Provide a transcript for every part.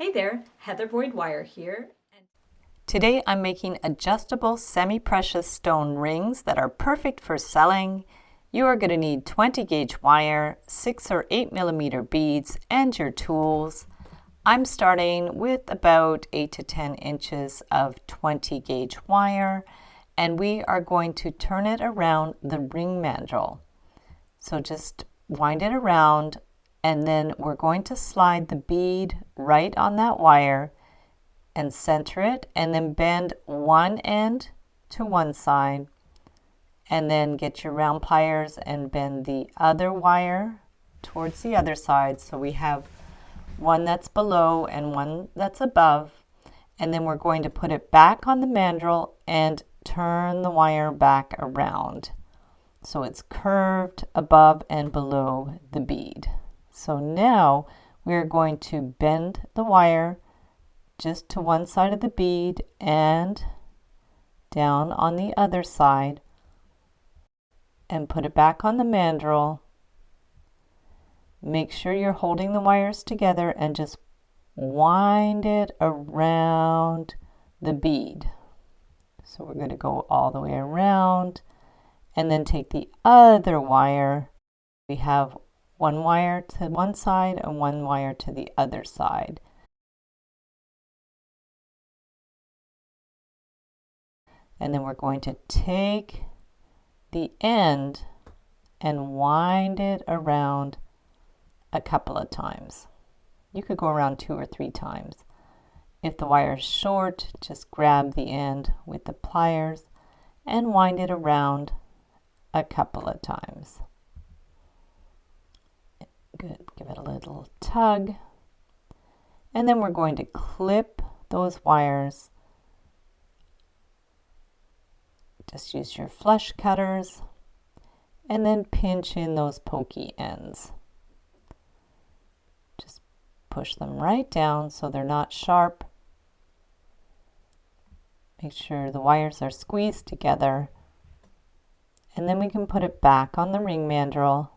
Hey there, Heather Boyd Wire here. Today I'm making adjustable semi-precious stone rings that are perfect for selling. You are going to need 20 gauge wire, 6 or 8 millimeter beads, and your tools. I'm starting with about 8 to 10 inches of 20 gauge wire, and we are going to turn it around the ring mandrel. So just wind it around, and then we're going to slide the bead right on that wire and center it, and then bend one end to one side, and then get your round pliers and bend the other wire towards the other side. So we have one that's below and one that's above, and then we're going to put it back on the mandrel and turn the wire back around so it's curved above and below the bead. So now we're going to bend the wire just to one side of the bead and down on the other side, and put it back on the mandrel. Make sure you're holding the wires together and just wind it around the bead. So we're going to go all the way around, and then take the other wire. We have one wire to one side and one wire to the other side. And then we're going to take the end and wind it around a couple of times. You could go around 2 or 3 times. If the wire is short, just grab the end with the pliers and wind it around a couple of times. Good. Give it a little tug. And then we're going to clip those wires. Just use your flush cutters and then pinch in those pokey ends. Just push them right down so they're not sharp. Make sure the wires are squeezed together, and then we can put it back on the ring mandrel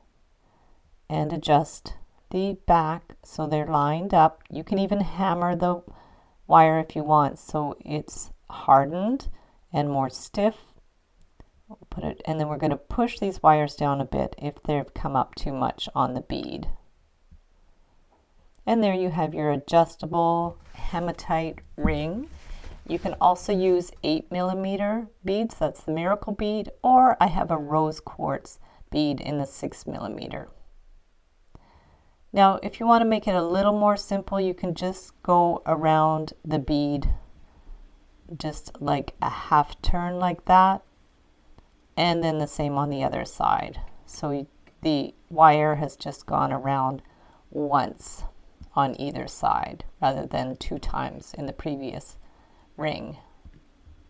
and adjust the back so they're lined up. You can even hammer the wire if you want so it's hardened and more stiff. Put it, and then we're going to push these wires down a bit if they've come up too much on the bead. And there you have your adjustable hematite ring. You can also use 8 millimeter beads, that's the miracle bead, or I have a rose quartz bead in the 6 millimeter. Now if you want to make it a little more simple, you can just go around the bead just like a half turn like that, and then the same on the other side. So the wire has just gone around once on either side rather than 2 times in the previous ring.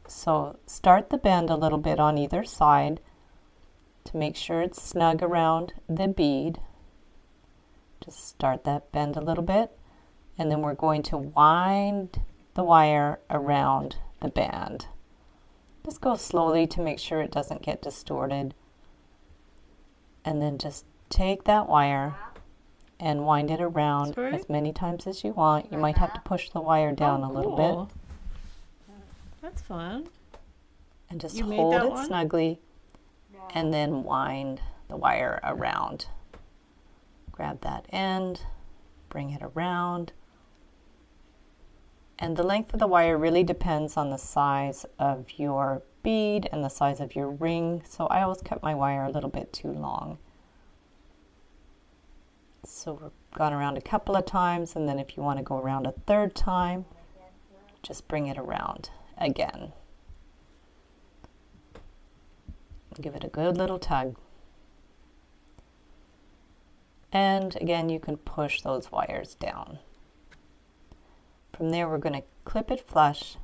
So start the bend a little bit on either side to make sure it's snug around the bead. Just start that bend a little bit, and then we're going to wind the wire around the band. Just go slowly to make sure it doesn't get distorted. And then just take that wire and wind it around as many times as you want. You might have to push the wire down a little bit. That's fun. And just hold it snugly, and then wind the wire around. Grab that end, bring it around. And the length of the wire really depends on the size of your bead and the size of your ring. So I always cut my wire a little bit too long. So we've gone around a couple of times, and then if you want to go around a third time, just bring it around again. Give it a good little tug. And again, you can push those wires down. From there, we're going to clip it flush.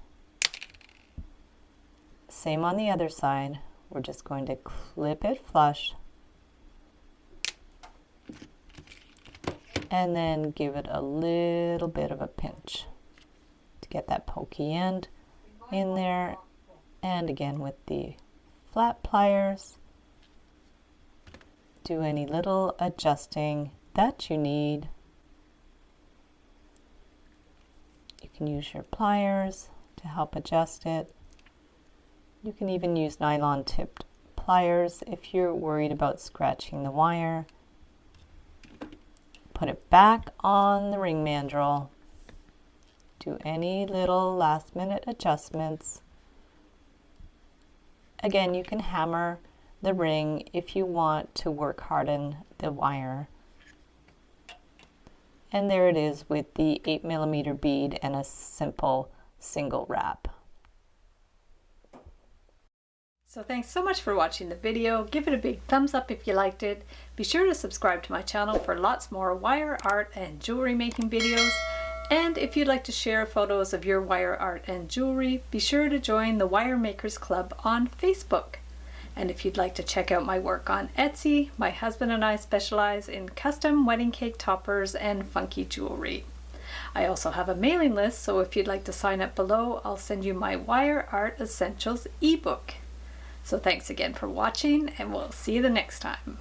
Same on the other side. We're just going to clip it flush. And then give it a little bit of a pinch to get that pokey end in there. And again, with the flat pliers, do any little adjusting that you need. can use your pliers to help adjust it. You can even use nylon tipped pliers if you're worried about scratching the wire. Put it back on the ring mandrel. Do any little last minute adjustments. Again, you can hammer the ring if you want to work harden the wire. And there it is with the 8mm bead and a simple single wrap. So thanks so much for watching the video. Give it a big thumbs up if you liked it. Be sure to subscribe to my channel for lots more wire art and jewelry making videos. And if you'd like to share photos of your wire art and jewelry, be sure to join the Wire Makers Club on Facebook. And if you'd like to check out my work on Etsy, my husband and I specialize in custom wedding cake toppers and funky jewelry. I also have a mailing list, so if you'd like to sign up below, I'll send you my Wire Art Essentials ebook. So thanks again for watching, and we'll see you the next time.